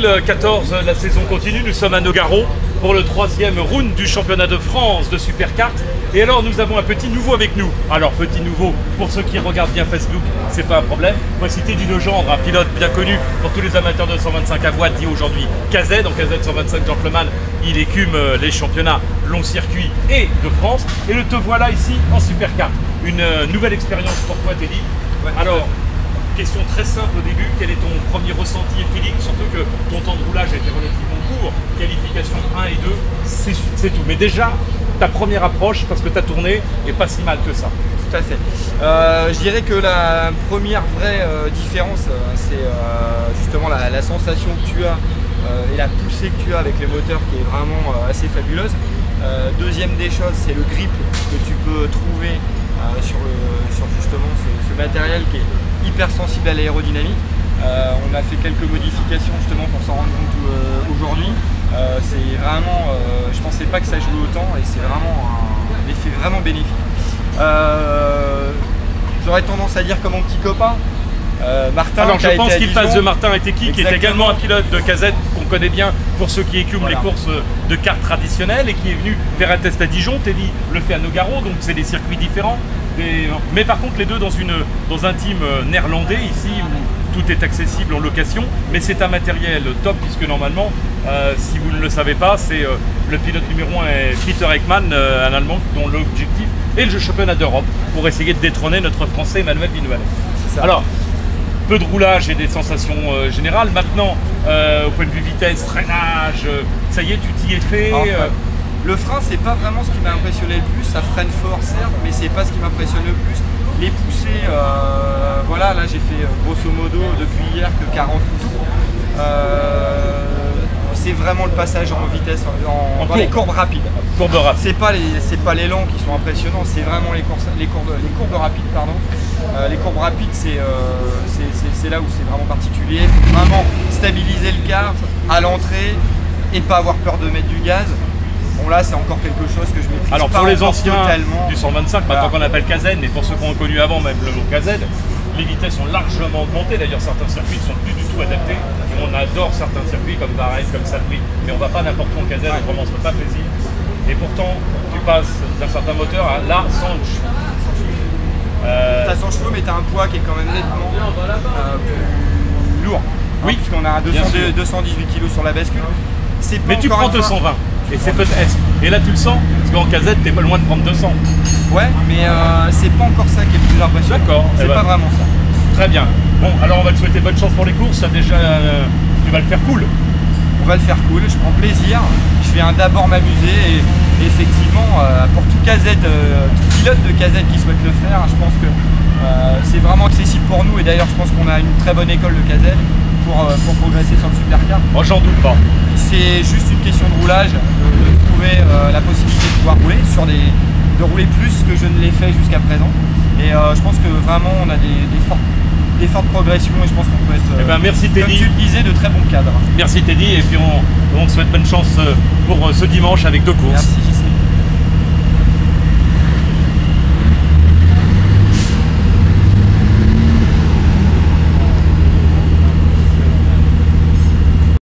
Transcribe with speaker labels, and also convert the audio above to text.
Speaker 1: 2014, la saison continue. Nous sommes à Nogaro pour le 3e round du championnat de France de Superkart. Et alors, nous avons un petit nouveau avec nous. Alors, petit nouveau, pour ceux qui regardent bien Facebook, c'est pas un problème. Voici Teddy Legendre, un pilote bien connu pour tous les amateurs de 125 à voile, dit aujourd'hui KZ. En KZ 125 Gentleman, il écume les championnats long circuit et de France. Et le te voilà ici en Superkart. Une nouvelle expérience pour toi, Teddy.
Speaker 2: Ouais,
Speaker 1: alors, question très simple au début, quel est ton premier ressenti et feeling, surtout que ton temps de roulage a été relativement court, qualification 1 et 2, c'est tout. Mais déjà, ta première approche, parce que tu as tourné, est pas si mal que ça.
Speaker 2: Tout à fait. Je dirais que la première vraie différence, c'est justement la sensation que tu as et la poussée que tu as avec les moteurs qui est vraiment assez fabuleuse. Deuxième des choses, c'est le grip que tu peux trouver sur justement ce matériel qui est hyper sensible à l'aérodynamique. On a fait quelques modifications justement pour s'en rendre compte aujourd'hui. C'est vraiment, je pensais pas que ça jouait autant et c'est vraiment un effet vraiment bénéfique. J'aurais tendance à dire comme mon petit copain, Martin.
Speaker 1: Alors je pense qu'il passe de Martin Eteki, qui est également un pilote de KZ qu'on connaît bien pour ceux qui écument les courses de cartes traditionnelles et qui est venu faire un test à Dijon. Teddy le fait à Nogaro, donc c'est des circuits différents. Mais par contre les deux dans un team néerlandais ici où tout est accessible en location, mais c'est un matériel top puisque normalement, si vous ne le savez pas, c'est le pilote numéro 1 est Peter Ekman, un Allemand dont l'objectif est le championnat d'Europe pour essayer de détrôner notre Français Emmanuel Vinuales. Alors, peu de roulage et des sensations générales. Maintenant, au point de vue vitesse, freinage, ça y est, tu t'y es fait.
Speaker 2: Le frein, c'est pas vraiment ce qui m'a impressionné le plus. Ça freine fort, certes, mais c'est pas ce qui m'impressionne le plus. Les poussées, voilà, là j'ai fait grosso modo depuis hier que 40 tours. C'est vraiment le passage en vitesse, dans les courbes rapides. C'est pas les longs qui sont impressionnants, c'est vraiment les courbes rapides, pardon. Les courbes rapides, c'est là où c'est vraiment particulier. Il faut vraiment stabiliser le kart à l'entrée et pas avoir peur de mettre du gaz. Bon là c'est encore quelque chose que je maîtrise.
Speaker 1: Alors
Speaker 2: pas
Speaker 1: pour les anciens
Speaker 2: totalement.
Speaker 1: Du 125, maintenant qu'on appelle KZ, et pour ceux qui ont connu avant même le mot KZ, les vitesses sont largement augmentées. D'ailleurs certains circuits ne sont plus du tout adaptés. Et on adore certains circuits comme Bahreïn, comme Salbris, mais on ne va pas n'importe où en KZ, autrement on ne se fait pas plaisir. Et pourtant tu passes d'un certain moteur à là 100 chevaux.
Speaker 2: T'as 100 chevaux mais t'as un poids qui est quand même nettement plus lourd. Oui, puisqu'on a 218 kg sur la bascule.
Speaker 1: Mais tu prends 220. Et c'est peut-être. Et là tu le sens, parce qu'en KZ t'es pas loin de prendre 200.
Speaker 2: Ouais, mais c'est pas encore ça qui est le plus impressionnant.
Speaker 1: D'accord.
Speaker 2: C'est pas vraiment ça.
Speaker 1: Très bien. Bon, alors on va te souhaiter bonne chance pour les courses. Déjà, tu vas le faire cool.
Speaker 2: On va le faire cool, je prends plaisir. Je viens d'abord m'amuser et effectivement, pour tout KZ, tout pilote de KZ qui souhaite le faire, je pense que c'est vraiment accessible pour nous. Et d'ailleurs, je pense qu'on a une très bonne école de KZ pour progresser sur le Superkart.
Speaker 1: Oh, j'en doute pas.
Speaker 2: C'est juste une question de roulage, de trouver la possibilité de pouvoir rouler, de rouler plus que je ne l'ai fait jusqu'à présent. Et je pense que vraiment on a des fortes progressions et je pense qu'on peut être,
Speaker 1: merci, Teddy.
Speaker 2: comme tu le disais, de très bons cadres.
Speaker 1: Merci Teddy et puis on te souhaite bonne chance pour ce dimanche avec 2 courses.
Speaker 2: Merci.